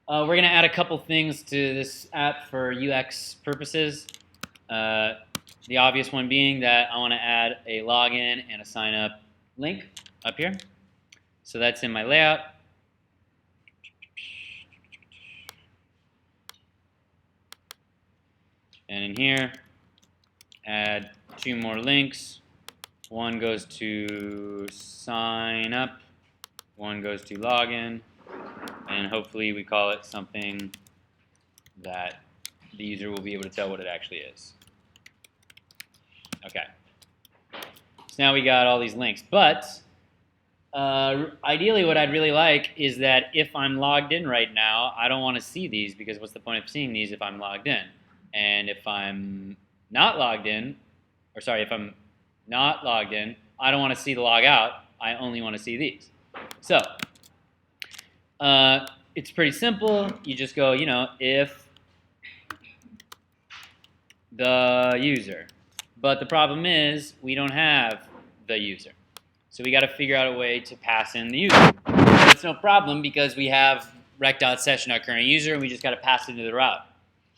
We're going to add a couple things to this app for UX purposes. The obvious one being that I want to add a login and a sign up link up here. So that's in my layout. And in here, add two more links. One goes to sign up, one goes to login, and hopefully we call it something that the user will be able to tell what it actually is. Okay. So now we got all these links, but ideally what I'd really like is that if I'm logged in right now, I don't want to see these because what's the point of seeing these if I'm logged in? And if I'm not logged in, or sorry, if I'm not logged in, I don't want to see the log out. I only want to see these. So it's pretty simple. You just go, if the user. But the problem is we don't have the user. So we got to figure out a way to pass in the user. But it's no problem because we have rec.session.currentUser and we just got to pass it into the route.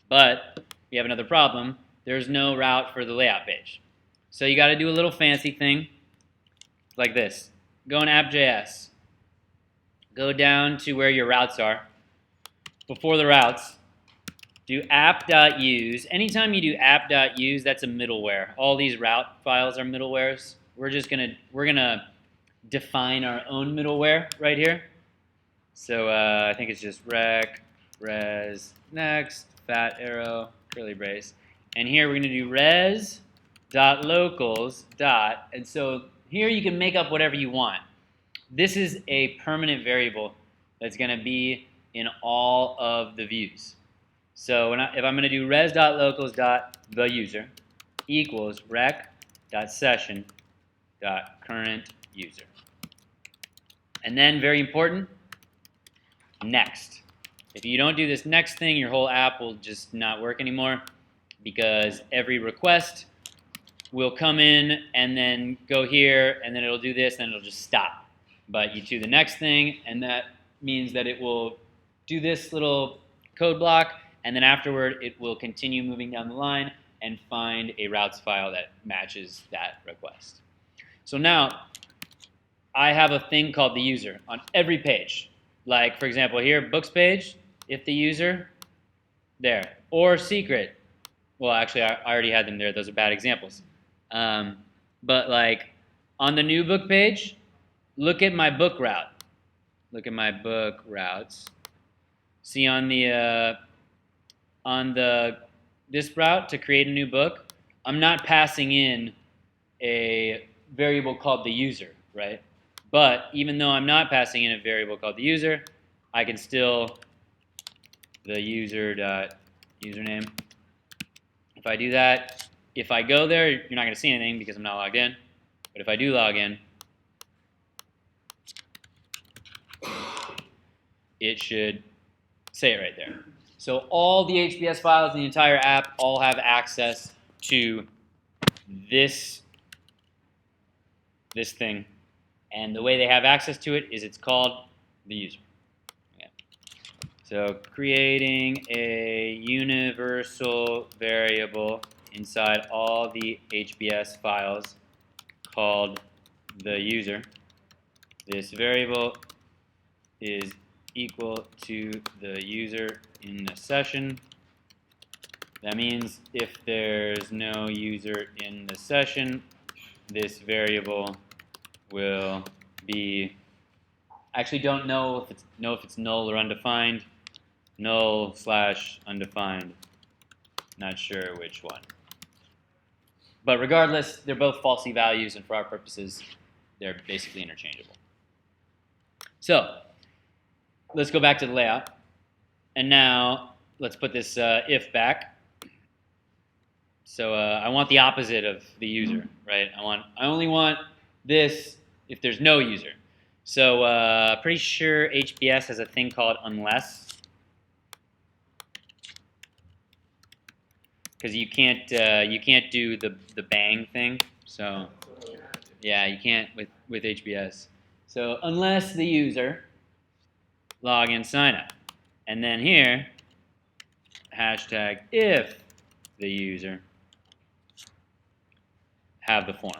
But we have another problem. There's no route for the layout page. So you got to do a little fancy thing like this. Go in app.js. Go down to where your routes are. Before the routes, do app.use. Anytime you do app.use, that's a middleware. All these route files are middlewares. We're gonna define our own middleware right here. So I think it's just rec, res, next, fat arrow, curly brace. And here we're gonna do res.locals. And so here you can make up whatever you want. This is a permanent variable that's gonna be in all of the views. So if I'm going to do res.locals.theuser equals rec.session.currentUser. And then, very important, next. If you don't do this next thing, your whole app will just not work anymore because every request will come in and then go here, and then it'll do this, and it'll just stop. But you do the next thing, and that means that it will do this little code block, and then afterward it will continue moving down the line and find a routes file that matches that request. So now I have a thing called the user on every page. Like for example here, books page, if the user, there. Or secret. Well actually I already had them there, those are bad examples. But like on the new book page, look at my book route. Look at my book routes. See on this route to create a new book, I'm not passing in a variable called the user, right? But even though I'm not passing in a variable called the user, I can still the user.username. If I do that, if I go there, you're not going to see anything because I'm not logged in. But if I do log in, it should say it right there. So all the HBS files in the entire app all have access to this thing. And the way they have access to it is it's called the user. Okay. So creating a universal variable inside all the HBS files called the user. This variable is equal to the user in the session. That means if there's no user in the session, this variable will be, I actually don't know if it's null or undefined. Null/undefined. Not sure which one. But regardless, they're both falsy values, and for our purposes, they're basically interchangeable. So let's go back to the layout. And now let's put this if back. So I want the opposite of the user, right? I only want this if there's no user. So pretty sure HBS has a thing called unless, because you can't do the bang thing. So yeah, you can't with HBS. So unless the user login sign up. And then here, hashtag if the user have the form.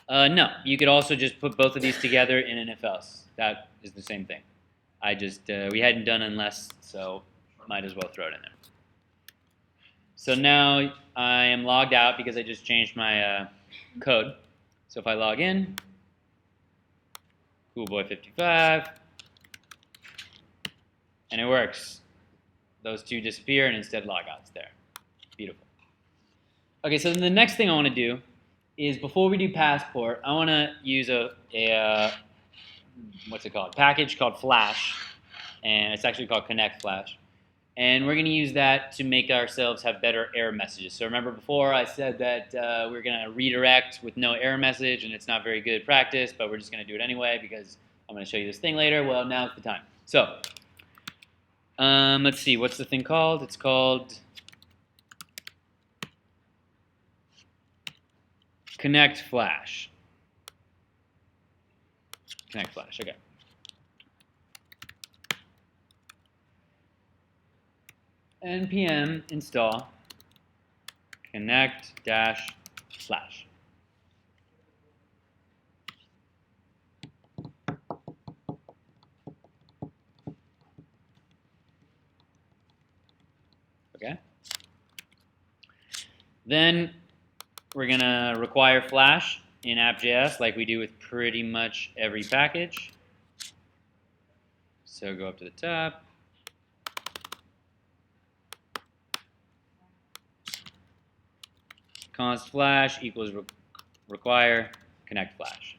No, you could also just put both of these together in an if else. That is the same thing. I just, we hadn't done unless, so might as well throw it in there. So now I am logged out because I just changed my code. So if I log in, coolboy55, and it works. Those two disappear and instead logout's there. Beautiful. Okay, so then the next thing I want to do is before we do Passport, I want to use a what's it called? Package called Flash, and it's actually called Connect Flash. And we're going to use that to make ourselves have better error messages. So remember before I said that we're going to redirect with no error message, and it's not very good practice, but we're just going to do it anyway because I'm going to show you this thing later. Well, now's the time. So let's see, what's the thing called? It's called Connect Flash. Connect Flash, okay. npm install connect-flash. Okay. Then we're going to require Flash in app.js like we do with pretty much every package. So go up to the top. Const flash equals require connect flash.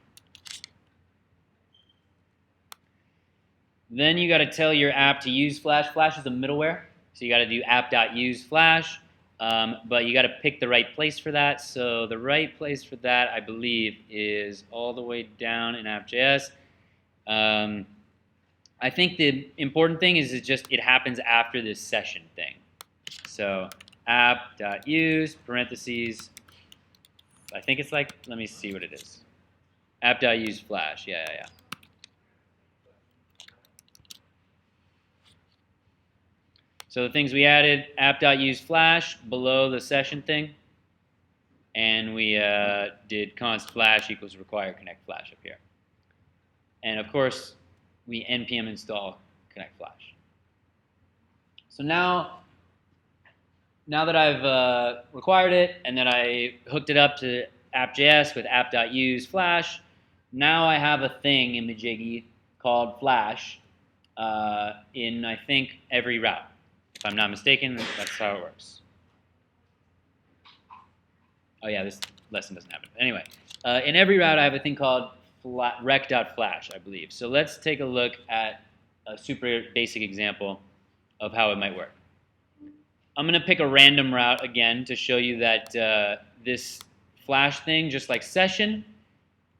Then you got to tell your app to use Flash. Flash is a middleware, so you got to do app.useFlash, but you got to pick the right place for that. So the right place for that, I believe, is all the way down in app.js. I think the important thing is it happens after this session thing. So app.use parentheses. I think it's like, let me see what it is. App.useFlash. Yeah. So the things we added, app.useFlash below the session thing, and we did const flash equals require connect flash up here. And of course, we npm install connect flash. So now that I've required it and that I hooked it up to app.js with app.useFlash, now I have a thing in the Jiggy called Flash in, I think, every route. If I'm not mistaken, that's how it works. Oh yeah, this lesson doesn't have it. Anyway, in every route I have a thing called rec.flash, I believe. So let's take a look at a super basic example of how it might work. I'm going to pick a random route again to show you that this flash thing, just like session,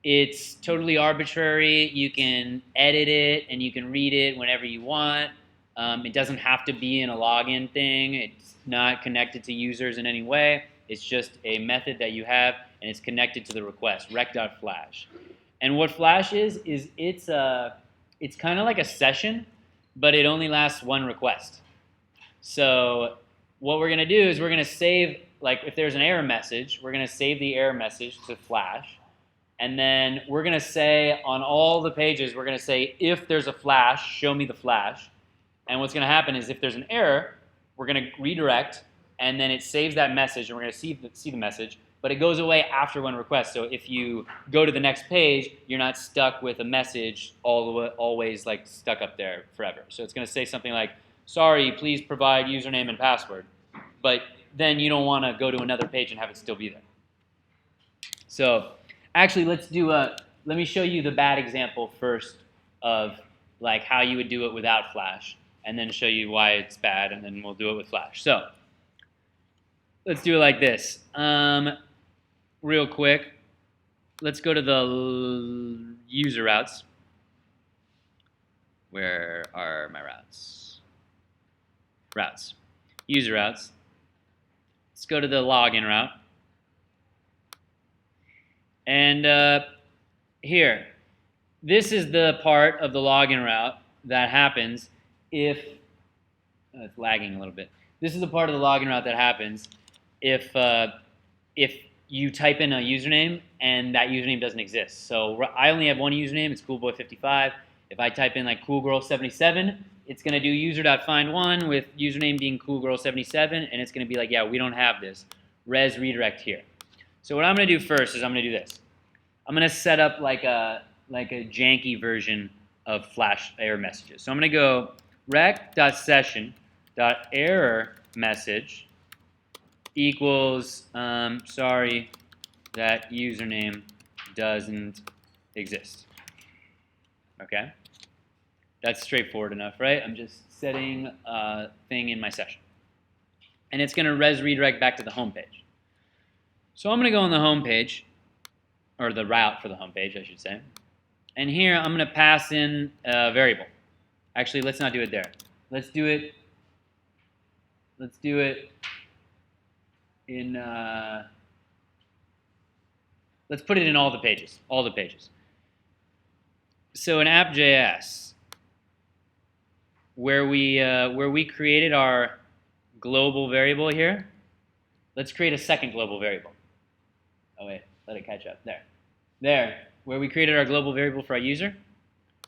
it's totally arbitrary. You can edit it and you can read it whenever you want. It doesn't have to be in a login thing. It's not connected to users in any way. It's just a method that you have, and it's connected to the request, rec.flash. And what Flash is it's kind of like a session, but it only lasts one request. So what we're going to do is we're going to save, like if there's an error message, we're going to save the error message to Flash. And then we're going to say on all the pages, we're going to say, if there's a flash, show me the flash. And what's going to happen is if there's an error, we're going to redirect, and then it saves that message, and we're going to see the message, but it goes away after one request. So if you go to the next page, you're not stuck with a message always like stuck up there forever. So it's going to say something like, sorry, please provide username and password. But then you don't want to go to another page and have it still be there. So actually, let me show you the bad example first of like how you would do it without Flash, and then show you why it's bad, and then we'll do it with Flash. So let's do it like this. Real quick, let's go to the user routes. Where are my routes? Routes. User routes. Let's go to the login route. And here, this is the part of the login route that happens if it's lagging a little bit. This is the part of the login route that happens if you type in a username and that username doesn't exist. So I only have one username. It's coolboy55. If I type in like coolgirl77, it's going to do user.find1 with username being coolgirl77, and it's going to be like, yeah, we don't have this. Res redirect here. So what I'm going to do first is I'm going to do this. I'm going to set up like a janky version of Flash error messages. So I'm going to go rec.session.error message equals sorry that username doesn't exist. Okay? That's straightforward enough, right? I'm just setting a thing in my session. And it's going to res redirect back to the home page. So I'm going to go on the home page, or the route for the home page, I should say. And here I'm going to pass in a variable. Actually, let's not do it there. Let's do it in let's put it in all the pages. So in app.js, where we created our global variable here, let's create a second global variable. Oh wait, let it catch up. There, where we created our global variable for our user,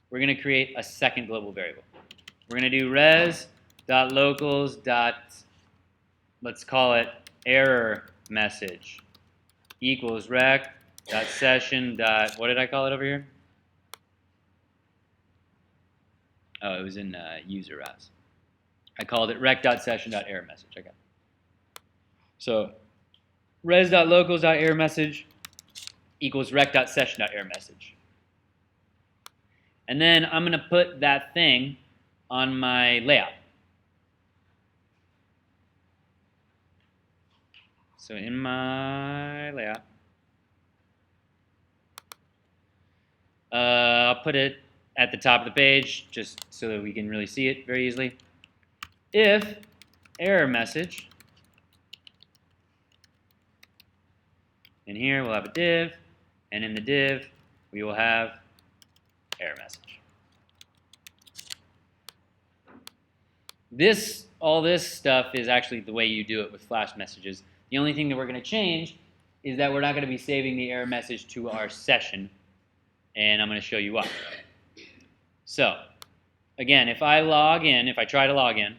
we're going to create a second global variable. We're going to do res.locals. Let's call it error message equals rec.session. What did I call it over here? Oh, it was in user routes. I called it rec.session.error message. Okay. So res.locals.error message equals rec.session.error message. And then I'm going to put that thing on my layout. So in my layout, I'll put it at the top of the page just so that we can really see it very easily. If error message, in here we'll have a div, and in the div we will have error message. All this stuff is actually the way you do it with Flash messages. The only thing that we're going to change is that we're not going to be saving the error message to our session, and I'm going to show you why. So, again, if I try to log in,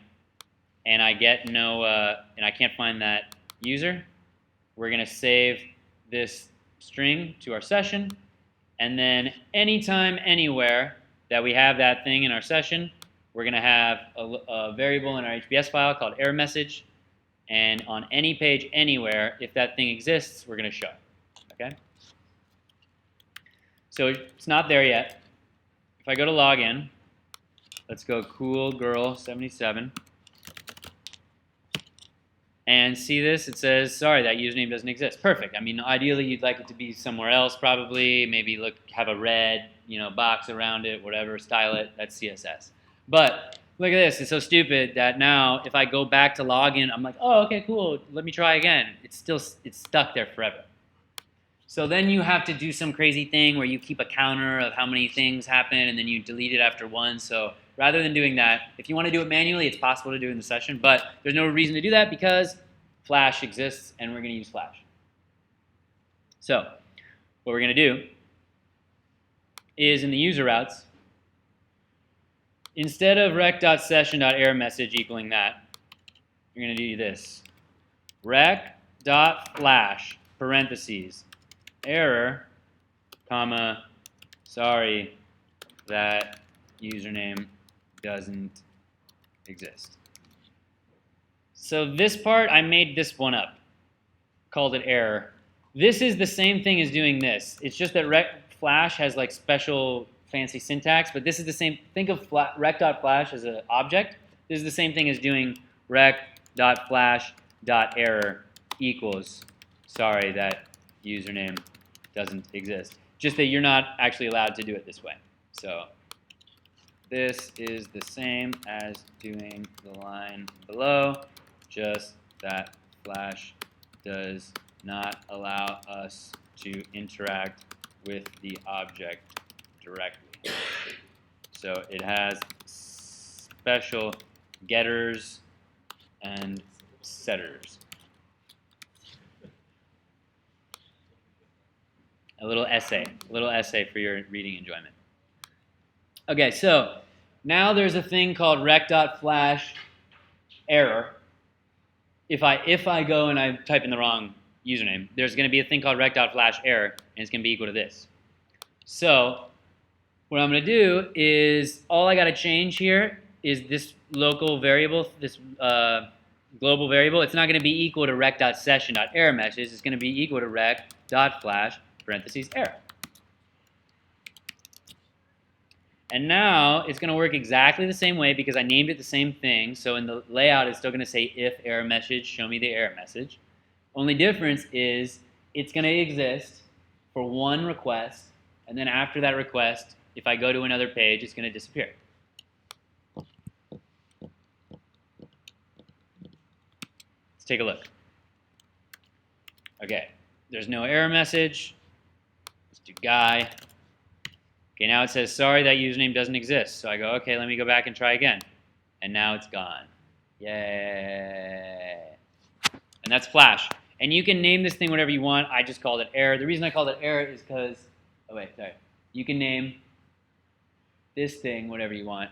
and I get no, and I can't find that user, we're going to save this string to our session, and then anytime, anywhere that we have that thing in our session, we're going to have a variable in our HBS file called error message, and on any page anywhere, if that thing exists, we're going to show it. Okay? So it's not there yet. If I go to login, let's go coolgirl77. And see this? It says, sorry, that username doesn't exist. Perfect. I mean, ideally, you'd like it to be somewhere else, probably. Maybe have a red, box around it, whatever, style it. That's CSS. But look at this. It's so stupid that now, if I go back to login, I'm like, oh, okay, cool. Let me try again. It's stuck there forever. So then you have to do some crazy thing where you keep a counter of how many things happen, and then you delete it after one. So rather than doing that, if you want to do it manually, it's possible to do it in the session, but there's no reason to do that because Flash exists, and we're going to use Flash. So what we're going to do is in the user routes, instead of rec.session.error message equaling that, you're going to do this. Rec.flash, parentheses, error, comma, sorry, that username doesn't exist. So this part, I made this one up, called it error. This is the same thing as doing this. It's just that Flash has like special fancy syntax, but this is the same. Think of rec.flash as an object. This is the same thing as doing rec.flash.error equals, sorry, that username doesn't exist. Just that you're not actually allowed to do it this way. So this is the same as doing the line below, just that Flash does not allow us to interact with the object directly. So it has special getters and setters. A little essay for your reading enjoyment. Okay, so now there's a thing called rec.flash error. If I go and I type in the wrong username, there's going to be a thing called rec.flash error, and it's going to be equal to this. So what I'm going to do is all I got to change here is this local variable, this global variable. It's not going to be equal to rec.session.error message. It's going to be equal to rec.flash parentheses error. And now it's going to work exactly the same way because I named it the same thing. So in the layout, it's still going to say if error message, show me the error message. Only difference is it's going to exist for one request, and then after that request, if I go to another page, it's going to disappear. Let's take a look. Okay, there's no error message. Let's do guy. Okay, now it says, sorry, that username doesn't exist. So I go, okay, let me go back and try again. And now it's gone. Yay. And that's Flash. And you can name this thing whatever you want. I just called it error. The reason I called it error is because, oh wait, sorry. You can name this thing whatever you want.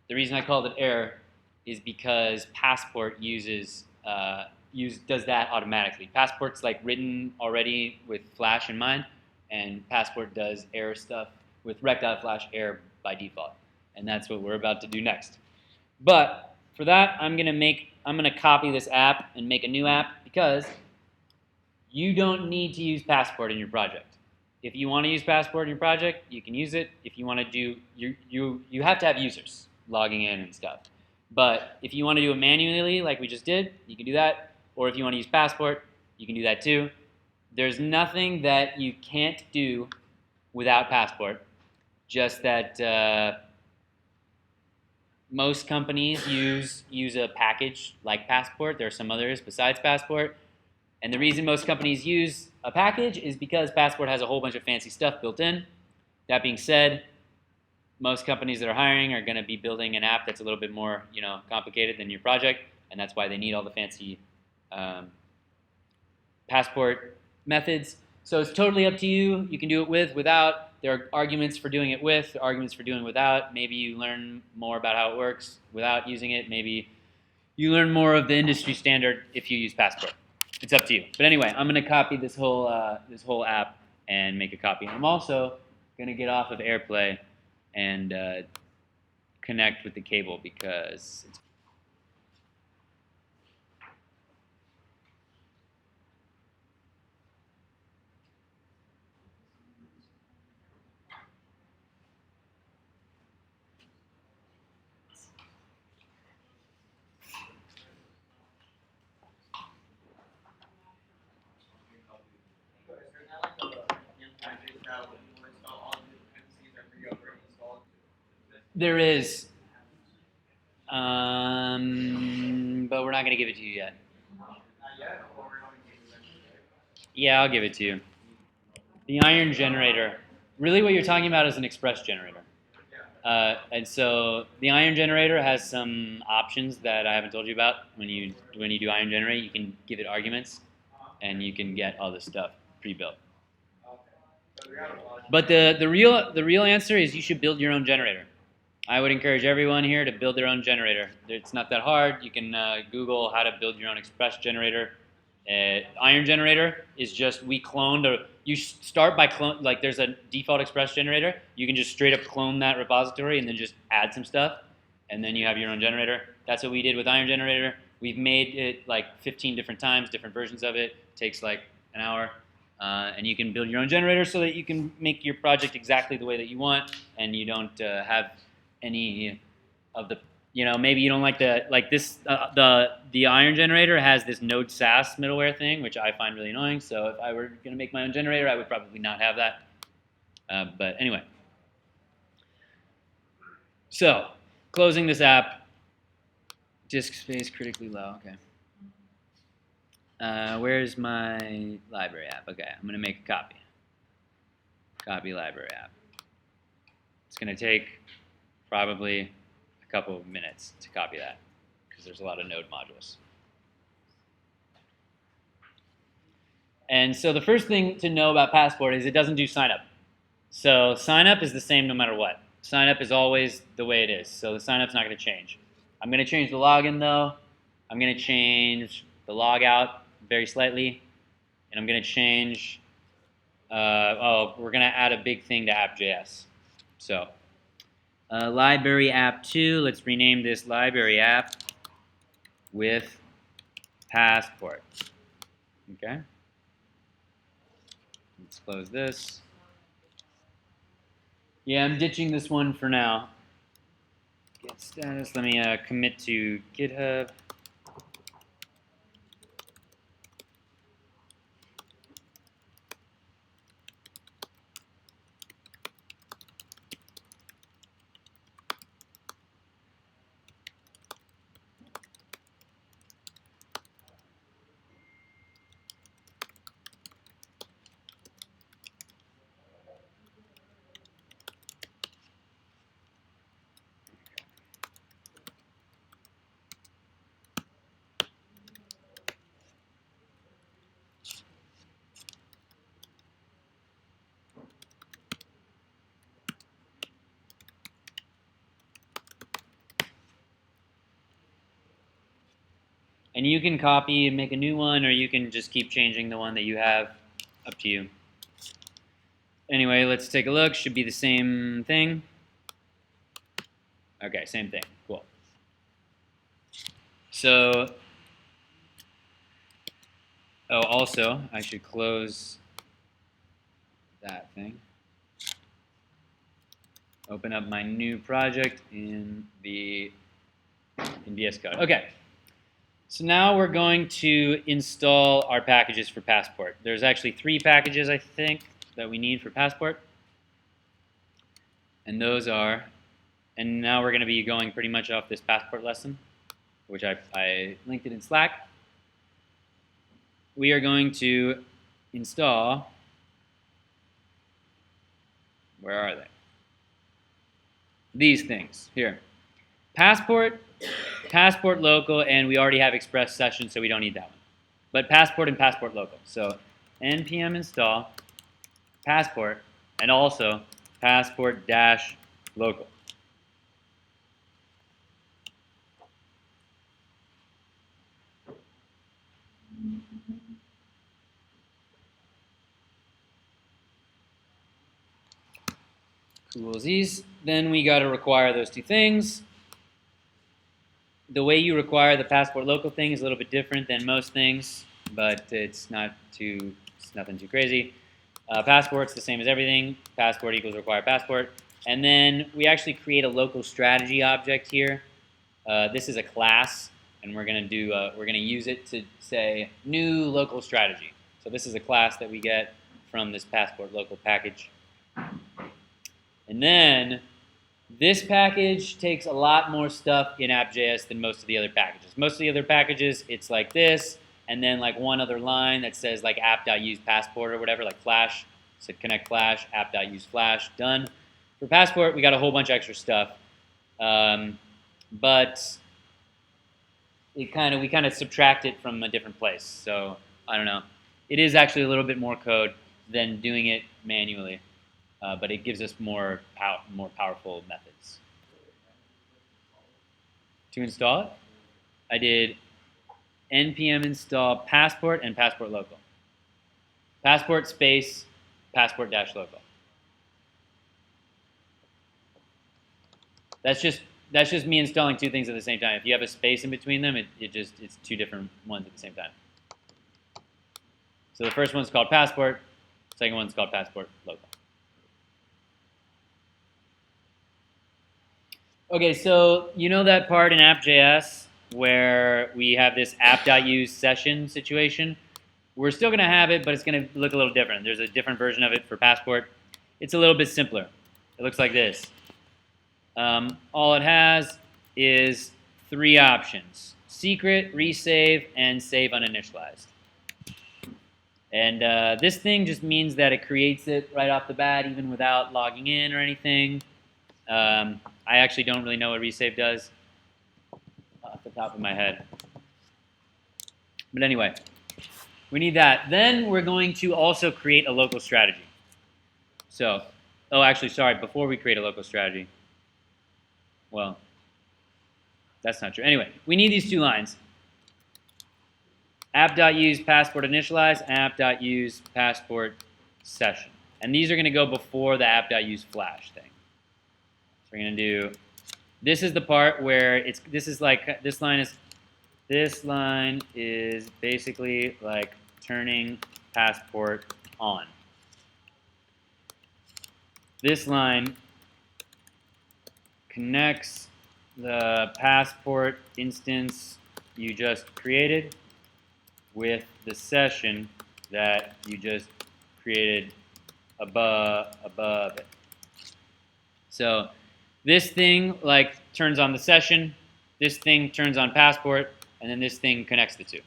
The reason I called it error is because Passport does that automatically. Passport's like written already with Flash in mind, and Passport does error stuff with rec.flash error by default. And that's what we're about to do next. But for that, I'm gonna copy this app and make a new app because you don't need to use Passport in your project. If you want to use Passport in your project, you can use it. If you want to do, you have to have users logging in and stuff. But if you want to do it manually, like we just did, you can do that. Or if you want to use Passport, you can do that too. There's nothing that you can't do without Passport. Just that most companies use a package like Passport. There are some others besides Passport. And the reason most companies use a package is because Passport has a whole bunch of fancy stuff built in. That being said, most companies that are hiring are going to be building an app that's a little bit more, complicated than your project, and that's why they need all the fancy Passport methods. So it's totally up to you. You can do it with, without. There are arguments for doing it with, arguments for doing it without. Maybe you learn more about how it works without using it. Maybe you learn more of the industry standard if you use Passport. It's up to you. But anyway, I'm going to copy this whole app and make a copy. I'm also going to get off of AirPlay and connect with the cable because it's there is, but we're not going to give it to you yet. Yeah, I'll give it to you. The iron generator. Really what you're talking about is an express generator. And so the iron generator has some options that I haven't told you about. When you do iron generate, you can give it arguments, and you can get all this stuff pre-built. But the real answer is you should build your own generator. I would encourage everyone here to build their own generator. It's not that hard. You can Google how to build your own express generator. Iron generator is just we cloned. You start by clone, like there's a default express generator. You can just straight up clone that repository and then just add some stuff, and then you have your own generator. That's what we did with iron generator. We've made it like 15 different times, different versions of it. It takes like an hour. And you can build your own generator so that you can make your project exactly the way that you want, and you don't have any of the, maybe you don't like this. The iron generator has this Node SAS middleware thing, which I find really annoying. So if I were going to make my own generator, I would probably not have that. But anyway, so closing this app, disk space critically low. Okay. Where's my library app? Okay, I'm going to make a copy. copy library app. It's going to take probably a couple of minutes to copy that because there's a lot of node modules. And so the first thing to know about Passport is it doesn't do sign up. So sign up is the same no matter what. Sign up is always the way it is. So the sign up's not going to change. I'm going to change the login though. I'm going to change the logout very slightly. And I'm going to change, we're going to add a big thing to app.js. So library app 2, let's rename this library app with Passport. Okay. Let's close this. Yeah, I'm ditching this one for now. Get status. Let me commit to GitHub. And you can copy and make a new one, or you can just keep changing the one that you have. Up to you. Anyway, let's take a look. Should be the same thing. Okay, same thing. Cool. So, also, I should close that thing. Open up my new project in VS Code. Okay. So now we're going to install our packages for Passport. There's actually 3 packages, I think, that we need for Passport. And those are, and now we're going to be going pretty much off this Passport lesson, which I linked it in Slack. We are going to install, where are they? These things, here. Passport, Passport local, and we already have Express session, so we don't need that one. But Passport and Passport local. So npm install Passport and also Passport-local. Coolsies. Then we got to require those 2 things. The way you require the Passport local thing is a little bit different than most things, but it's nothing too crazy. Passport's the same as everything. Passport equals require passport. And then we actually create a local strategy object here. This is a class, and we're gonna use it to say new local strategy. So this is a class that we get from this Passport local package. And then this package takes a lot more stuff in app.js than most of the other packages. Most of the other packages, it's like this, and then like one other line that says like app.usePassport or whatever, like Flash. So connect Flash, app.useFlash, done. For Passport, we got a whole bunch of extra stuff, but we kind of subtract it from a different place. So I don't know. It is actually a little bit more code than doing it manually. But it gives us more powerful methods. To install it, I did npm install Passport and Passport local. Passport space Passport-local. That's just me installing 2 things at the same time. If you have a space in between them, it's 2 different ones at the same time. So the first one's called Passport, second one's called Passport local. Okay, so you know that part in app.js where we have this app.use session situation? We're still going to have it, but it's going to look a little different. There's a different version of it for Passport. It's a little bit simpler. It looks like this. All it has is 3 options: secret, resave, and save uninitialized. And this thing just means that it creates it right off the bat, even without logging in or anything. I actually don't really know what resave does off the top of my head. But anyway, we need that. Then we're going to also create a local strategy. So, oh, actually, sorry, before we create a local strategy. Well, that's not true. Anyway, we need these two lines. App.use passport initialize, app.use passport session. And these are going to go before the app.use flash thing. So we're going to do, this is the part where this line is basically like turning passport on. This line connects the passport instance you just created with the session that you just created above it. So this thing like turns on the session, this thing turns on passport, and then this thing connects the two.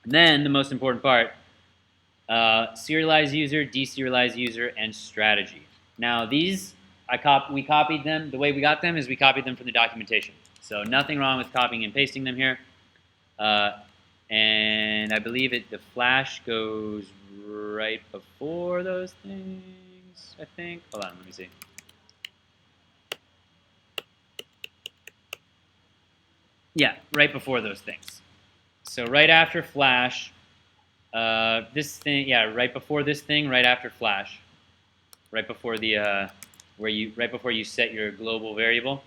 And then the most important part, serialize user, deserialize user, and strategy. Now these, we copied them. The way we got them is we copied them from the documentation. So nothing wrong with copying and pasting them here. And I believe the flash goes right before those things, I think. Hold on, let me see. Yeah, right before those things. So right after flash, this thing, yeah, right before this thing, right after flash, right before the right before you set your global variable,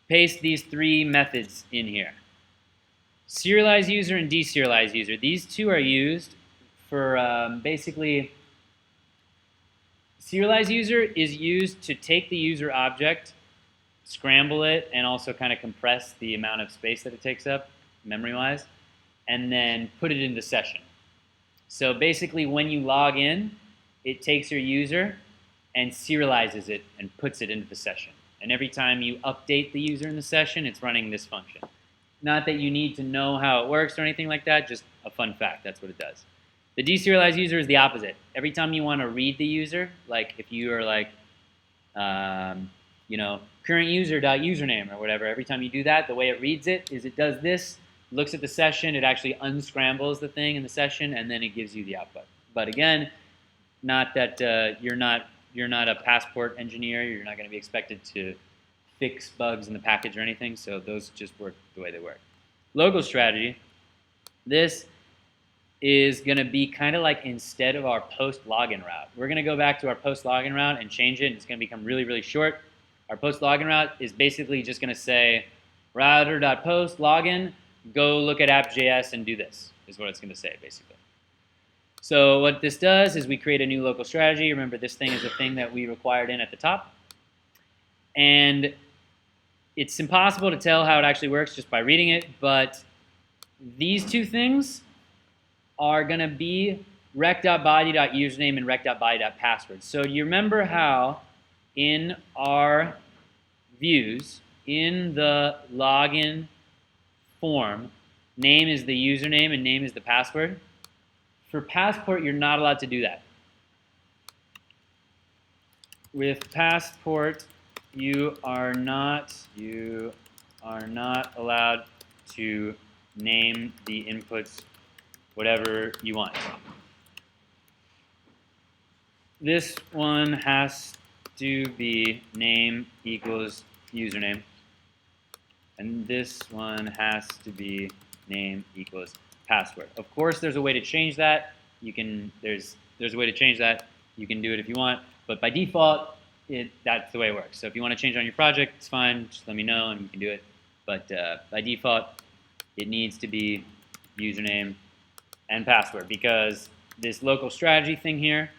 paste these three methods in here. Serialize user and deserialize user. These two are used for basically, serialize user is used to take the user object, scramble it, and also kind of compress the amount of space that it takes up, memory-wise, and then put it into session. So basically, when you log in, it takes your user and serializes it and puts it into the session. And every time you update the user in the session, it's running this function. Not that you need to know how it works or anything like that, just a fun fact, that's what it does. The deserialized user is the opposite. Every time you want to read the user, like if you are like, current user.username or whatever, every time you do that, the way it reads it is it does this, looks at the session, it actually unscrambles the thing in the session, and then it gives you the output. But again, not that you're not a passport engineer, you're not going to be expected to fix bugs in the package or anything, so those just work the way they work. Local strategy, this is going to be kind of like instead of our post login route. We're going to go back to our post login route and change it, and it's going to become really, really short. Our post login route is basically just going to say router.post login, go look at app.js and do this, is what it's going to say basically. So what this does is we create a new local strategy. Remember, this thing is a thing that we required in at the top. And it's impossible to tell how it actually works just by reading it, but these two things are going to be rec.body.username and rec.body.password. So do you remember how in our views, in the login form, name is the username and name is the password? For passport, you're not allowed to do that. With passport, you are not allowed to name the inputs whatever you want. This one has to be name equals username, and this one has to be name equals password. Of course, there's a way to change that. There's a way to change that. You can do it if you want, but by default, that's the way it works. So if you want to change it on your project, it's fine. Just let me know and we can do it. But by default, it needs to be username and password, because this local strategy thing here,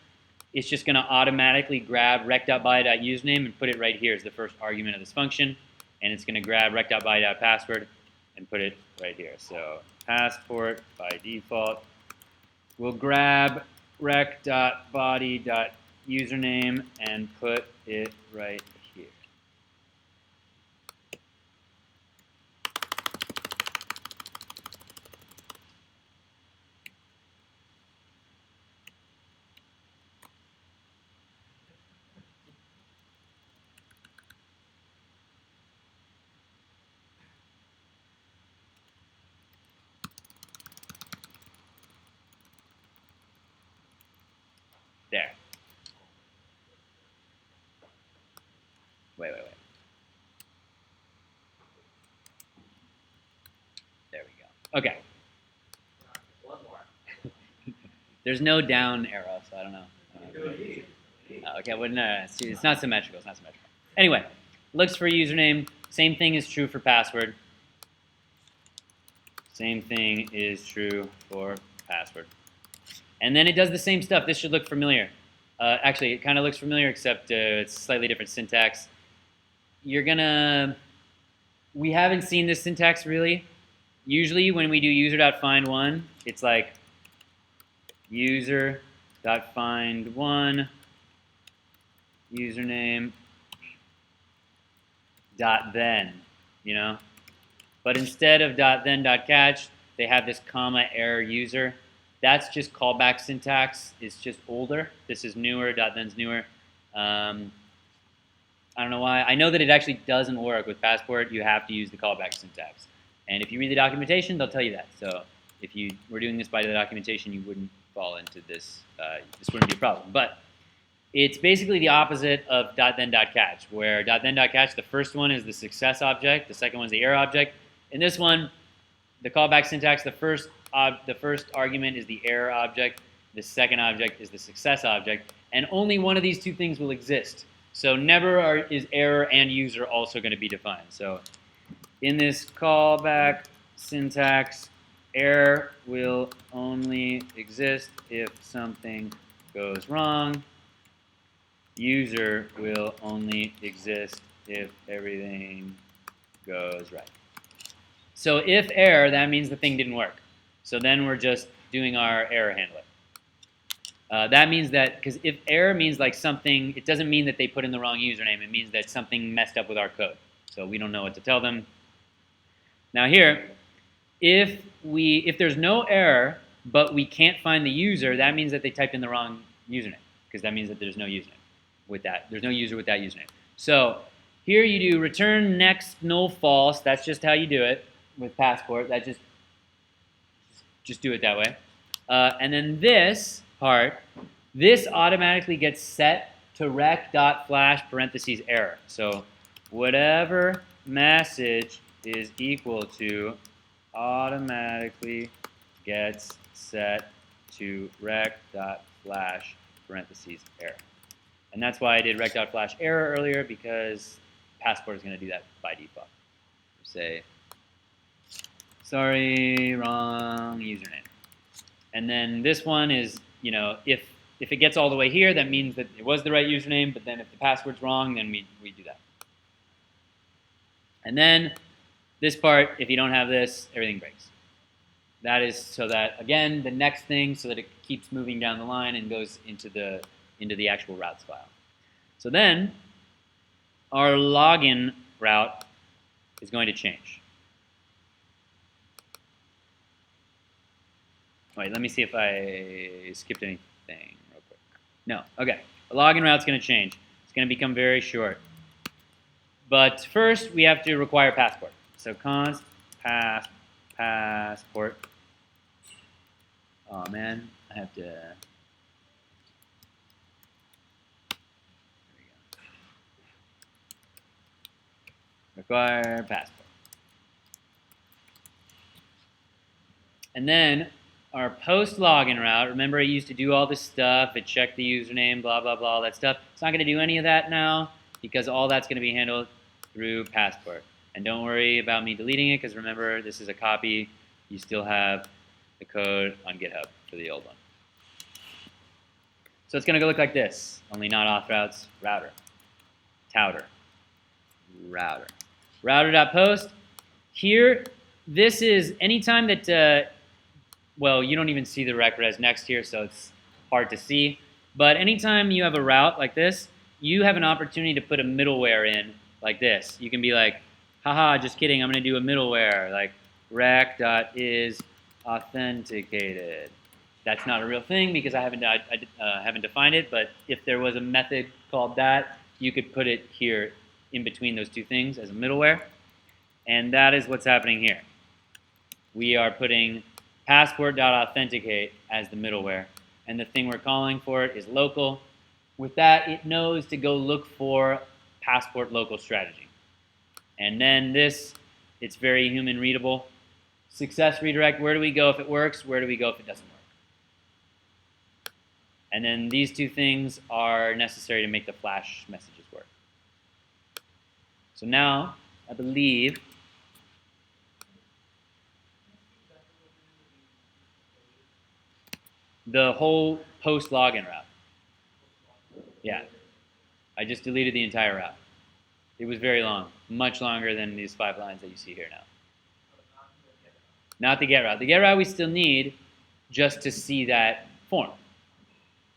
it's just going to automatically grab rec.body.username and put it right here as the first argument of this function, and it's going to grab rec.body.password and put it right here. So passport by default will grab rec.body.username and put it right here. There. Wait. There we go. Okay. One more. There's no down arrow, so I don't know. Okay, well, no, it's not symmetrical. It's not symmetrical. Anyway, looks for username. Same thing is true for password. Same thing is true for password. And then it does the same stuff. This should look familiar. Actually, it kind of looks familiar, except it's slightly different syntax. We haven't seen this syntax really. Usually when we do user.find1, it's like user.find1 username .then, you know? But instead of .then.catch, they have this comma error user. That's just callback syntax. It's just older. This is newer. .then's newer. I don't know why. I know that it actually doesn't work with Passport. You have to use the callback syntax. And if you read the documentation, they'll tell you that. So if you were doing this by the documentation, you wouldn't fall into this. This wouldn't be a problem. But it's basically the opposite of .then.catch, where .then.catch, the first one is the success object, the second one is the error object. In this one, the callback syntax, the first argument is the error object, the second object is the success object, and only one of these two things will exist. So never is error and user also going to be defined. So in this callback syntax, error will only exist if something goes wrong. User will only exist if everything goes right. So if error, that means the thing didn't work. So then we're just doing our error handler. That means that, because if error means like something, it doesn't mean that they put in the wrong username. It means that something messed up with our code. So we don't know what to tell them. Now here, if there's no error, but we can't find the user, that means that they typed in the wrong username, because that means that there's no username with that. There's no user with that username. So here you do return next null false. That's just how you do it with Passport. That just do it that way. And then this part, this automatically gets set to rec.flash parentheses error. So whatever message is equal to automatically gets set to rec.flash parentheses error. And that's why I did rec.flash error earlier, because Passport is going to do that by default. Say, sorry, wrong username. And then this one is, you know, if it gets all the way here, that means that it was the right username, but then if the password's wrong, then we do that. And then this part, if you don't have this, everything breaks. That is so that, again, the next thing, so that it keeps moving down the line and goes into the actual routes file. So then our login route is going to change. Wait, let me see if I skipped anything real quick. No, okay. The login route's going to change. It's going to become very short. But first, we have to require Passport. So const passport. Oh man, I have to. There we go. Require Passport. And then our post login route, remember it used to do all this stuff, it checked the username, blah, blah, blah, all that stuff. It's not going to do any of that now, because all that's going to be handled through Passport. And don't worry about me deleting it, because remember, this is a copy. You still have the code on GitHub for the old one. So it's going to look like this, only not auth routes, router, touter, router. Router.post. Here, this is anytime that, well, you don't even see the rec res next here, so it's hard to see. But anytime you have a route like this, you have an opportunity to put a middleware in like this. You can be like, haha, just kidding, I'm going to do a middleware, like rec.isAuthenticated. That's not a real thing because I haven't defined it, but if there was a method called that, you could put it here in between those two things as a middleware. And that is what's happening here. We are putting passport.authenticate as the middleware. and the thing we're calling for it is local. With that, it knows to go look for passport local strategy. And then this, it's very human readable. Success redirect, where do we go if it works? Where do we go if it doesn't work? And then these two things are necessary to make the flash messages work. So now, I believe the whole post login route. Yeah. I just deleted the entire route. It was very long, much longer than these 5 lines that you see here now. Not the get route. The get route we still need just to see that form.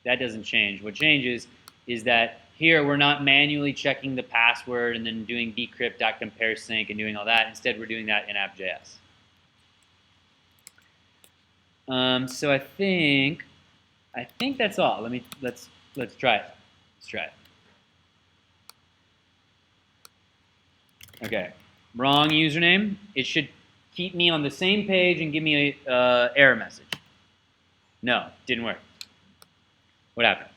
That doesn't change. What changes is that here we're not manually checking the password and then doing bcrypt.comparesync and doing all that. Instead, we're doing that in app.js. So I think that's all. Let's try it. Let's try it. Okay, wrong username. It should keep me on the same page and give me a error message. No, didn't work. What happened?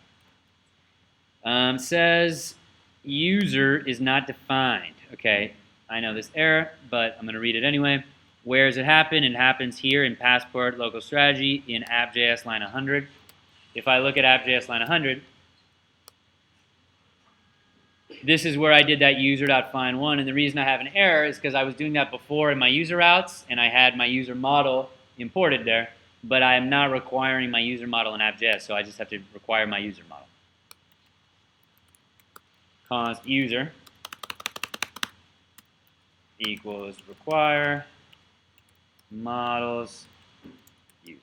Says user is not defined. Okay, I know this error, but I'm going to read it anyway. Where does it happen? It happens here in passport local strategy in app.js line 100. If I look at app.js line 100, this is where I did that user.find1, and the reason I have an error is because I was doing that before in my user routes, and I had my user model imported there, but I am not requiring my user model in app.js, so I just have to require my user model. Const user equals require models user.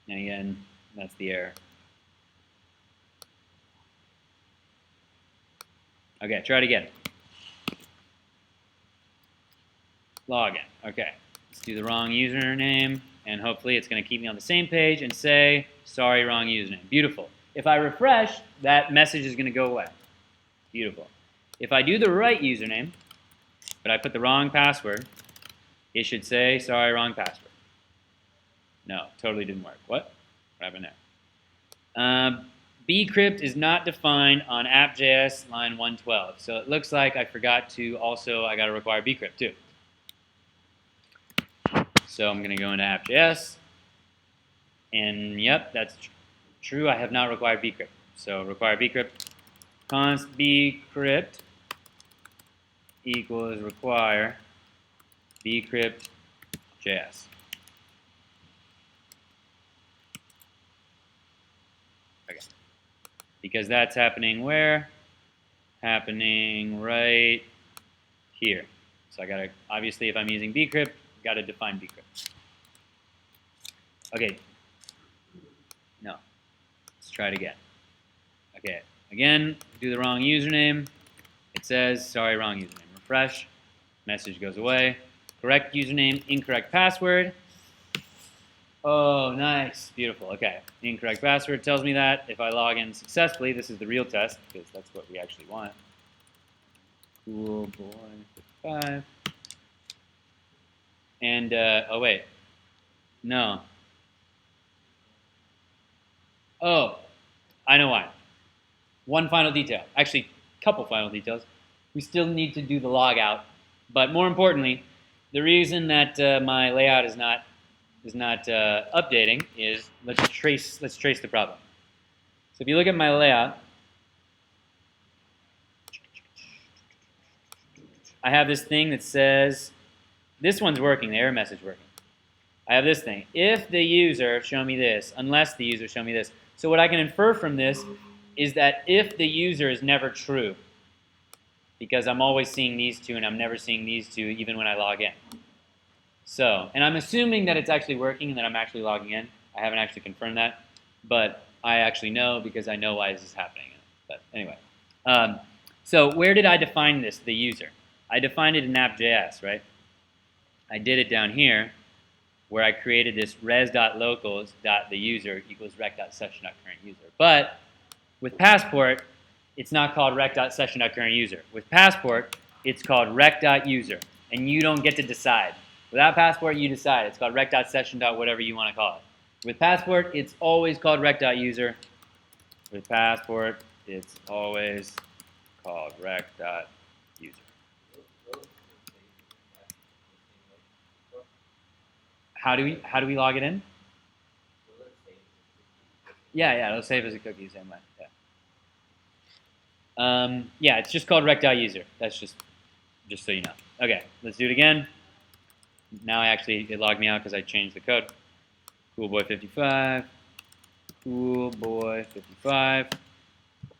And again, that's the error. Okay, try it again. Login. Okay, let's do the wrong username, and hopefully it's going to keep me on the same page and say, sorry, wrong username. Beautiful. If I refresh, that message is going to go away. Beautiful. If I do the right username, but I put the wrong password, it should say, sorry, wrong password. No, totally didn't work. What happened there? Bcrypt is not defined on app.js line 112. So it looks like I forgot to also, I got to require bcrypt too. So I'm going to go into app.js. And yep, that's true. I have not required bcrypt. So require bcrypt. Const bcrypt equals require bcrypt.js. Okay. Because that's happening where? Happening right here. So I gotta, obviously if I'm using bcrypt, gotta define bcrypt. Okay. No. Let's try it again. Okay. Again, do the wrong username. It says, sorry, wrong username. Refresh. Message goes away. Correct username, incorrect password. Oh, nice. Beautiful. Okay. Incorrect password tells me that. If I log in successfully, this is the real test, because that's what we actually want. Cool boy 5. And, oh, wait. No. Oh, I know why. One final detail. Actually, a couple final details. We still need to do the log out. But more importantly, the reason that my layout is not updating is let's trace the problem. So if you look at my layout, I have this thing that says this one's working, the error message working. I have this thing. If the user show me this, unless the user show me this. So what I can infer from this is that if the user is never true, because I'm always seeing these two and I'm never seeing these two even when I log in. So, and I'm assuming that it's actually working and that I'm actually logging in. I haven't actually confirmed that, but I actually know because I know why this is happening. But anyway, so where did I define this, the user? I defined it in app.js, right? I did it down here where I created this res.locals.theuser equals rec.session.currentUser. But with Passport, it's not called rec.session.currentUser. With Passport, it's called rec.user, and you don't get to decide. Without Passport, you decide. It's called rec.session. Whatever you want to call it. With Passport, it's always called rec.user. With Passport, it's always called rec.user. How do we log it in? Yeah, it'll save as a cookie same way. Yeah, it's just called rec.user. That's just so you know. Okay, let's do it again. Now it logged me out because I changed the code. Coolboy55. Coolboy55.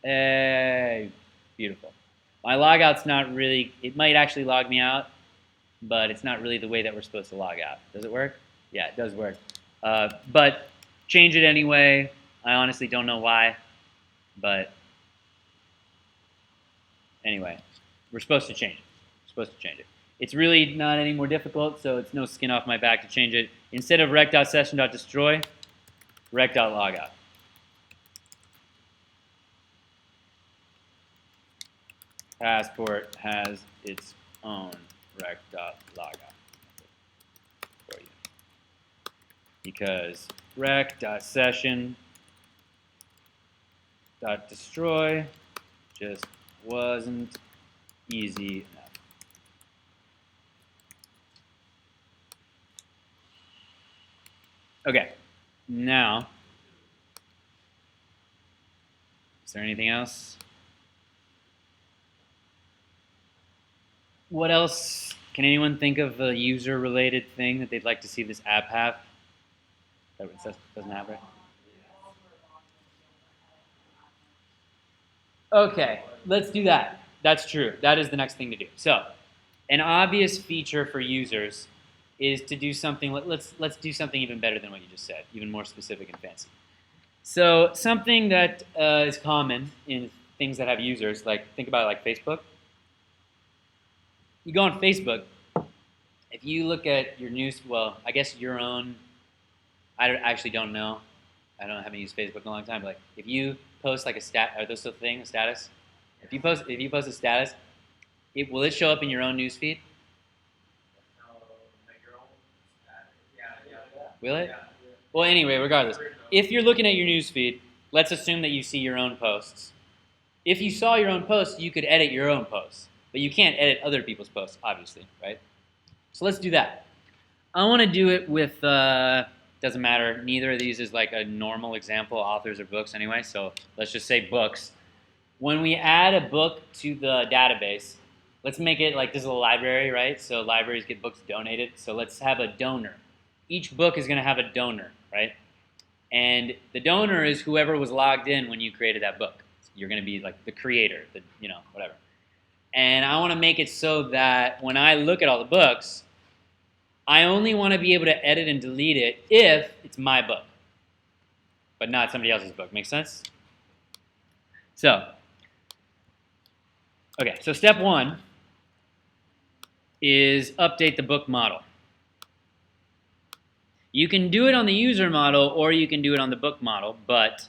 Hey, beautiful. My logout's not really, it might actually log me out, but it's not really the way that we're supposed to log out. Does it work? Yeah, it does work. But change it anyway. I honestly don't know why, but anyway, we're supposed to change it. It's really not any more difficult, so it's no skin off my back to change it. Instead of rec.session.destroy, rec.logout. Passport has its own rec.logout for you. Because rec.session.destroy just wasn't easy enough. Okay, now, is there anything else? What else? Can anyone think of a user-related thing that they'd like to see this app have? That doesn't have it? Okay, let's do that. That's true. That is the next thing to do. So, an obvious feature for users is to do something. Let's do something even better than what you just said, even more specific and fancy. So, something that is common in things that have users, like think about it like Facebook. You go on Facebook. If you look at your news, well, I guess your own. I actually don't know. I haven't used Facebook in a long time. But like, if you post like a are those still a thing? A status? If you post a status, will it show up in your own news feed? Will it? Well, anyway, regardless, if you're looking at your news feed, let's assume that you see your own posts. If you saw your own posts, you could edit your own posts, but you can't edit other people's posts, obviously, right? So let's do that. I want to do it with. Doesn't matter. Neither of these is like a normal example, authors or books anyway, so let's just say books. When we add a book to the database, let's make it like this is a library, right? So libraries get books donated, so let's have a donor. Each book is going to have a donor, right? And the donor is whoever was logged in when you created that book. You're going to be like the creator, whatever. And I want to make it so that when I look at all the books, I only want to be able to edit and delete it if it's my book, but not somebody else's book. Make sense? So, okay, so step one is update the book model. You can do it on the user model or you can do it on the book model, but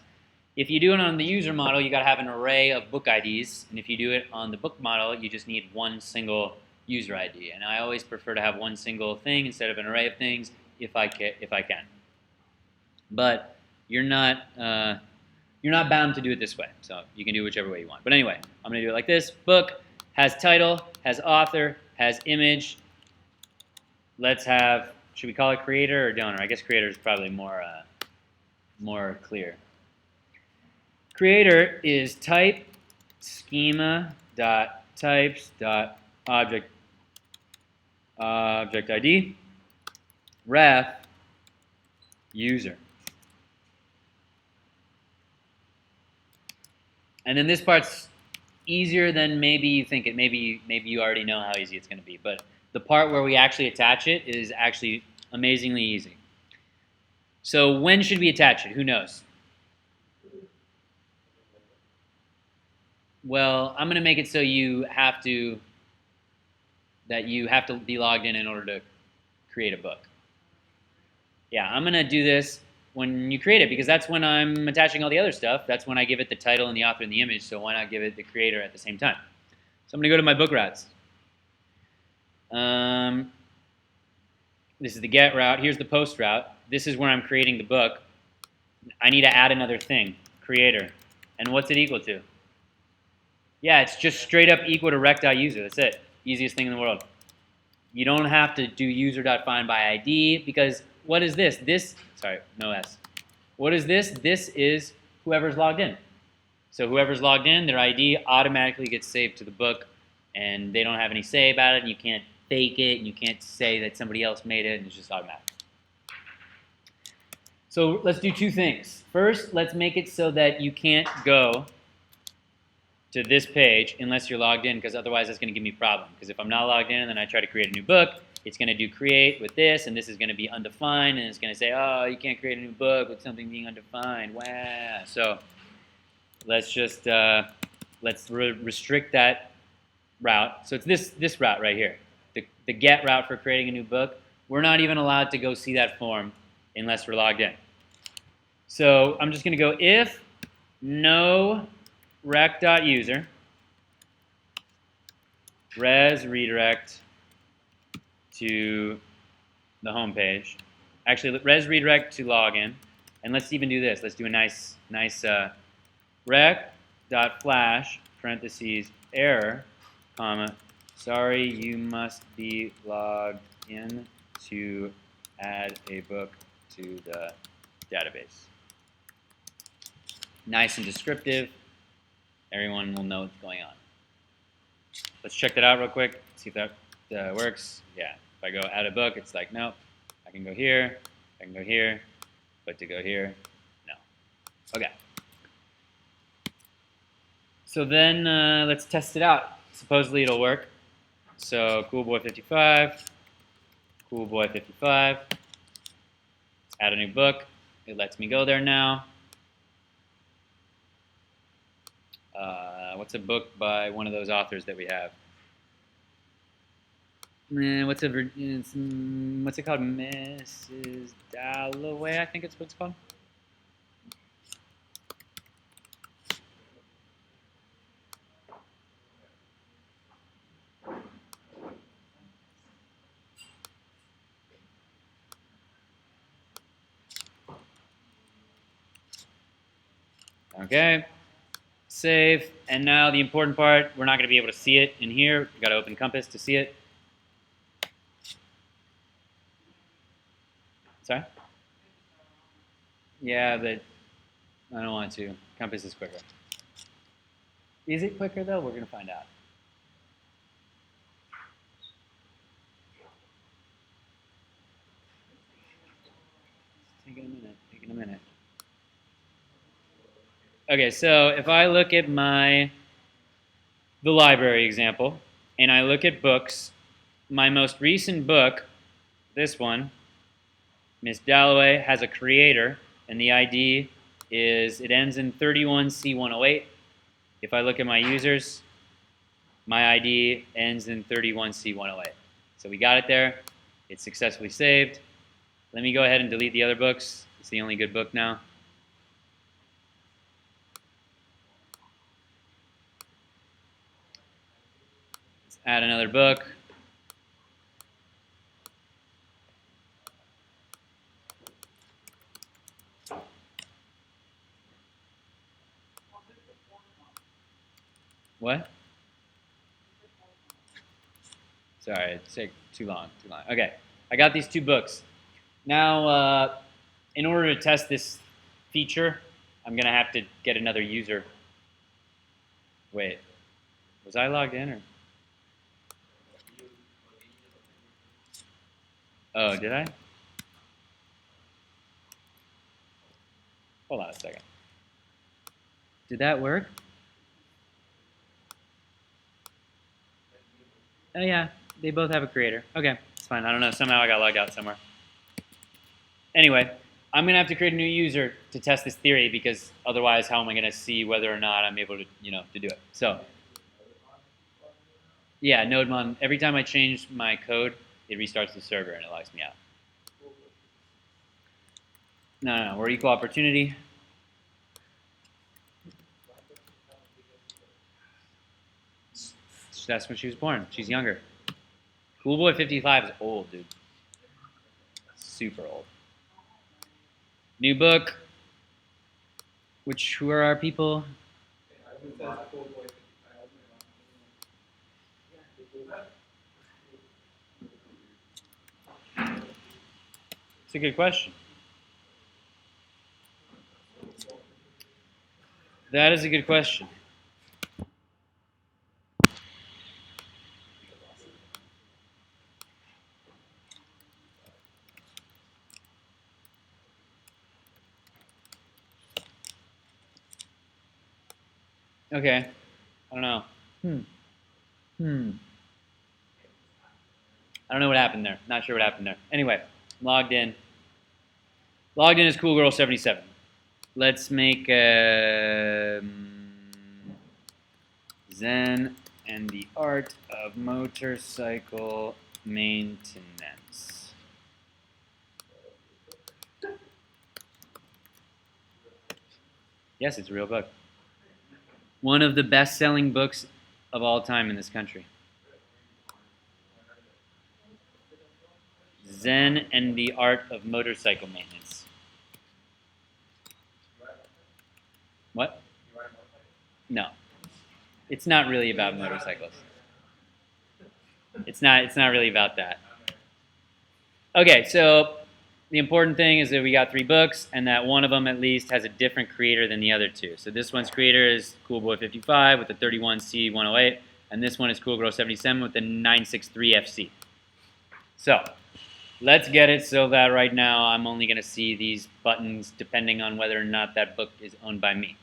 if you do it on the user model, you got to have an array of book IDs, and if you do it on the book model, you just need one single user ID, and I always prefer to have one single thing instead of an array of things if I can. But you're not bound to do it this way, so you can do it whichever way you want. But anyway, I'm going to do it like this. Book has title, has author, has image. Let's have. Should we call it creator or donor? I guess creator is probably more clear. Creator is type schema.types.object ID ref user. And then this part's easier than maybe you think it. Maybe you already know how easy it's going to be, but the part where we actually attach it is actually amazingly easy. So when should we attach it? Who knows? Well, I'm going to make it so you have to be logged in order to create a book. Yeah, I'm going to do this when you create it because that's when I'm attaching all the other stuff. That's when I give it the title and the author and the image, so why not give it the creator at the same time? So I'm going to go to my book routes. This is the get route. Here's the post route. This is where I'm creating the book. I need to add another thing, creator. And what's it equal to? Yeah, it's just straight up equal to rec.user. That's it. Easiest thing in the world. You don't have to do user.findById because what is this? Sorry, no S. What is this? This is whoever's logged in. So whoever's logged in, their ID automatically gets saved to the book, and they don't have any say about it, and you can't fake it, and you can't say that somebody else made it, and it's just automatic. So let's do two things. First, let's make it so that you can't go to this page unless you're logged in, because otherwise that's going to give me a problem. Because if I'm not logged in and then I try to create a new book, it's going to do create with this, and this is going to be undefined, and it's going to say, oh, you can't create a new book with something being undefined. Wow. So let's just restrict that route. So it's this route right here, the get route for creating a new book. We're not even allowed to go see that form unless we're logged in. So I'm just going to go if no rec.user res redirect to the home page. Actually, res redirect to login. And let's even do this. Let's do a nice rec.flash parentheses error, comma, sorry, you must be logged in to add a book to the database. Nice and descriptive. Everyone will know what's going on. Let's check that out real quick, see if that works. Yeah, if I go add a book, it's like, nope. I can go here, I can go here, but to go here, no. Okay. So then let's test it out. Supposedly it'll work. So coolboy55, coolboy55, add a new book. It lets me go there now. What's a book by one of those authors that we have? What's it called? Mrs. Dalloway, I think it's what it's called. Okay. Save, and now the important part, we're not going to be able to see it in here. We've got to open Compass to see it. Sorry? Yeah, but I don't want to. Compass is quicker. Is it quicker, though? We're going to find out. It's taking a minute. Okay, so if I look at the library example, and I look at books, my most recent book, this one, Miss Dalloway, has a creator, and the ID it ends in 31C108. If I look at my users, my ID ends in 31C108. So we got it there. It's successfully saved. Let me go ahead and delete the other books. It's the only good book now. Add another book. What? Sorry, it took too long. Okay, I got these two books. Now, in order to test this feature, I'm going to have to get another user. Wait, was I logged in or? Oh, did I? Hold on a second. Did that work? Oh yeah, they both have a creator. Okay, it's fine. I don't know. Somehow I got logged out somewhere. Anyway, I'm gonna have to create a new user to test this theory because otherwise, how am I gonna see whether or not I'm able to, to do it? So, yeah, NodeMon. Every time I change my code, it restarts the server and it logs me out. No, we're equal opportunity. That's when she was born. She's younger. Cool Boy 55 is old, dude. Super old. New book. Who are our people? It's a good question. That is a good question. Okay. I don't know. I don't know what happened there. Not sure what happened there. Anyway, logged in. Logged in as Cool Girl 77. Let's make Zen and the Art of Motorcycle Maintenance. Yes, it's a real book. One of the best-selling books of all time in this country. Zen and the Art of Motorcycle Maintenance. What? No. It's not really about motorcycles. It's not really about that. Okay, so the important thing is that we got 3 books, and that one of them at least has a different creator than the other 2. So this one's creator is Cool Boy 55 with the 31C108, and this one is Cool Girl 77 with the 963FC. So let's get it so that right now I'm only going to see these buttons depending on whether or not that book is owned by me.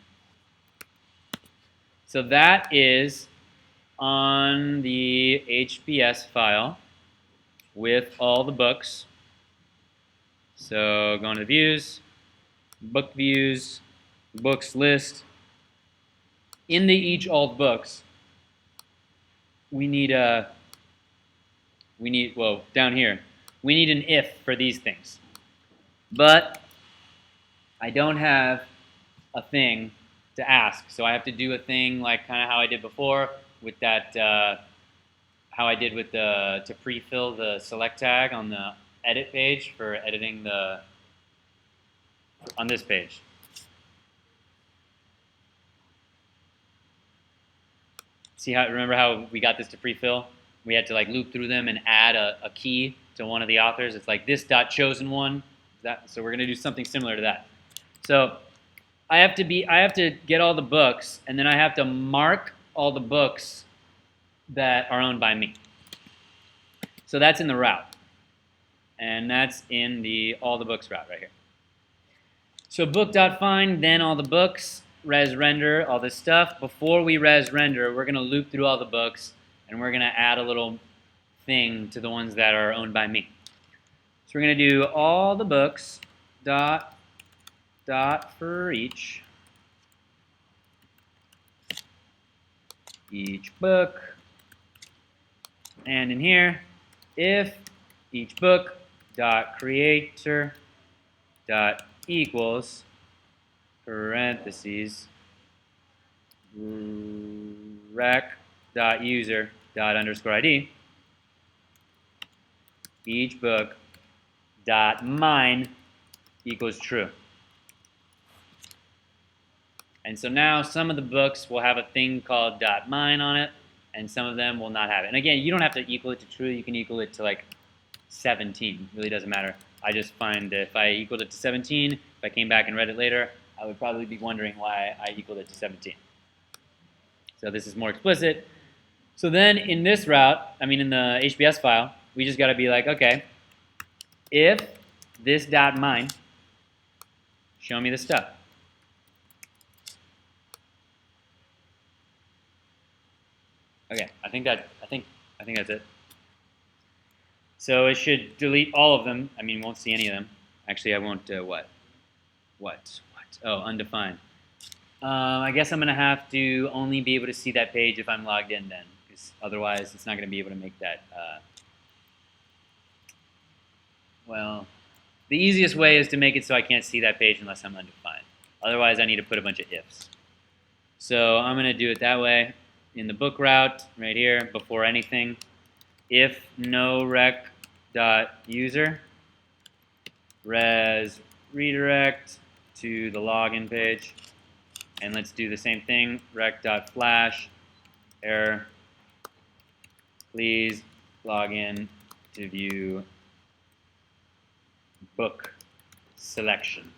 So that is on the HBS file with all the books. So going to views, book views, books list. In the each alt books, we need down here, we need an if for these things. But I don't have a thing to ask, so I have to do a thing like kind of how I did before with that, how I did with to pre-fill the select tag on the edit page for editing on this page. Remember how we got this to pre-fill? We had to like loop through them and add a key to one of the authors. It's like this dot chosen one. So we're gonna do something similar to that. So I have to get all the books, and then I have to mark all the books that are owned by me. So that's in the route. And that's in the all the books route right here. So book.find, then all the books, res render, all this stuff. Before we res render, we're going to loop through all the books, and we're going to add a little thing to the ones that are owned by me. So we're going to do all the books dot for each book, and in here, if each book dot creator dot equals parentheses rec dot user dot underscore ID, each book dot mine equals true. And so now some of the books will have a thing called .mine on it, and some of them will not have it. And again, you don't have to equal it to true. You can equal it to like 17. It really doesn't matter. I just find that if I equaled it to 17, if I came back and read it later, I would probably be wondering why I equaled it to 17. So this is more explicit. So then in this route, in the HBS file, we just got to be like, okay, if this .mine, show me the stuff. Okay, I think that's it. So it should delete all of them. Won't see any of them. Actually, I won't. What? Oh, undefined. I guess I'm gonna have to only be able to see that page if I'm logged in then, because otherwise it's not gonna be able to make that. Well, the easiest way is to make it so I can't see that page unless I'm undefined. Otherwise, I need to put a bunch of ifs. So I'm gonna do it that way. In the book route, right here, before anything, if no rec dot user res redirect to the login page, and let's do the same thing, rec dot flash error, please log in to view book selection.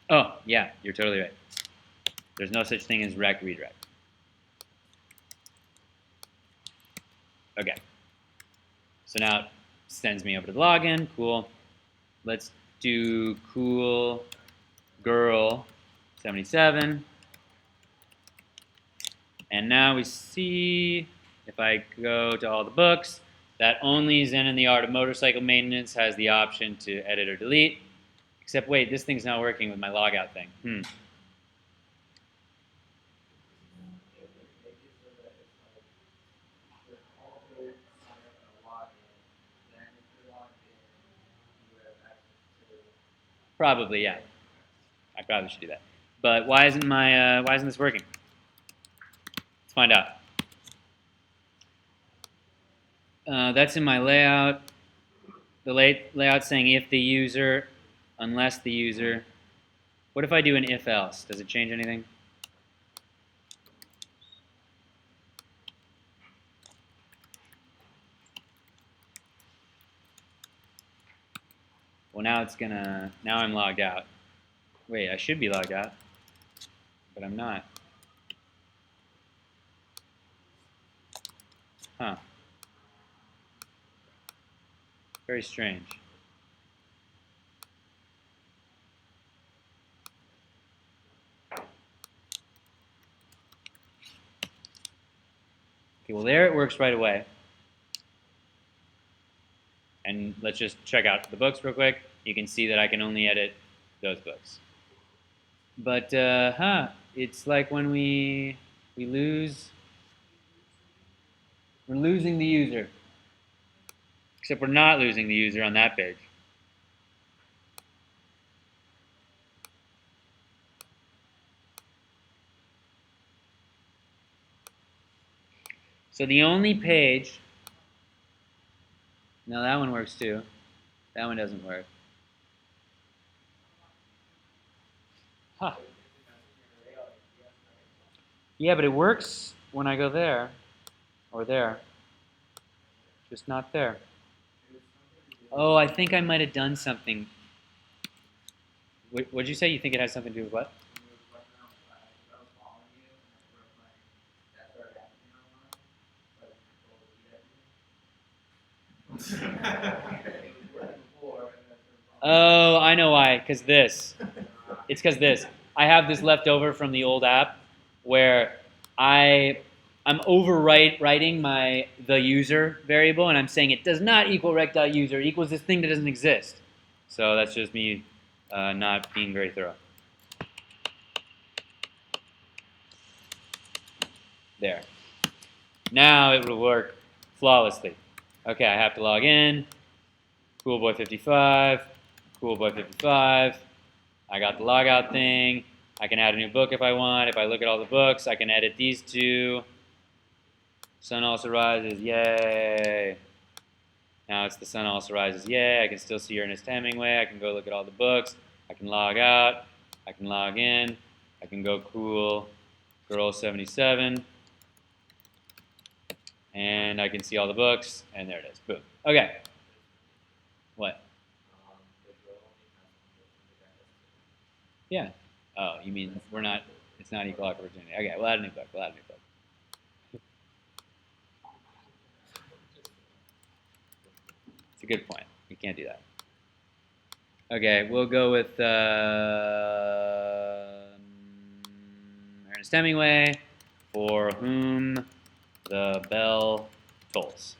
Oh, yeah, you're totally right. There's no such thing as rec redirect. Okay. So now it sends me over to the login. Cool. Let's do cool girl 77. And now we see, if I go to all the books, that only Zen in the Art of Motorcycle Maintenance has the option to edit or delete. Except wait, this thing's not working with my logout thing. Probably, yeah. I probably should do that. But why isn't this working? Let's find out. That's in my layout. The layout saying if the user, unless the user. What if I do an if else? Does it change anything? Well, now I'm logged out. Wait, I should be logged out, but I'm not. Huh. Very strange. Okay, well there it works right away. And let's just check out the books real quick. You can see that I can only edit those books. But, it's like when we're losing the user. Except we're not losing the user on that page. So the only page, now that one works too. That one doesn't work. Huh. Yeah, but it works when I go there, or there. Just not there. Oh, I think I might have done something. What'd you say? You think it has something to do with what? Oh, I know why. Because this. It's because this. I have this left over from the old app where I'm overwriting the user variable, and I'm saying it does not equal rec.user. It equals this thing that doesn't exist. So that's just me not being very thorough. There. Now it will work flawlessly. Okay, I have to log in. Coolboy55. Coolboy55. I got the logout thing. I can add a new book if I want. If I look at all the books, I can edit these two. Sun also rises, yay. Now it's the sun also rises, yay. I can still see Ernest Hemingway. I can go look at all the books. I can log out. I can log in. I can go cool girl 77. And I can see all the books. And there it is. Boom. Okay. What? Yeah. Oh, you mean it's not equal opportunity. Okay, we'll add a new book. It's a good point. You can't do that. Okay, we'll go with Ernest Hemingway, For Whom the Bell Tolls.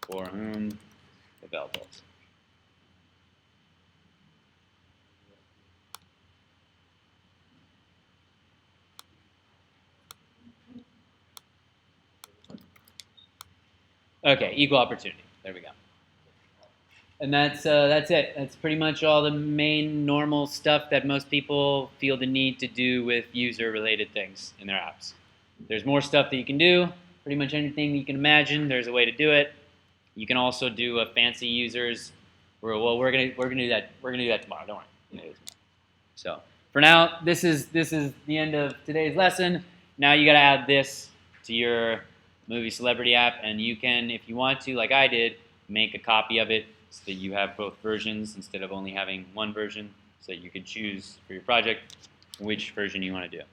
For Whom the Bell Tolls. Okay, equal opportunity. There we go. And that's it. That's pretty much all the main normal stuff that most people feel the need to do with user-related things in their apps. There's more stuff that you can do. Pretty much anything you can imagine, there's a way to do it. You can also do a fancy users. We're gonna do that. We're gonna do that tomorrow. Don't worry. We're gonna do it tomorrow. So for now, this is the end of today's lesson. Now you gotta add this to your movie celebrity app, and you can, if you want to, like I did, make a copy of it so that you have both versions instead of only having one version, so that you could choose for your project which version you want to do.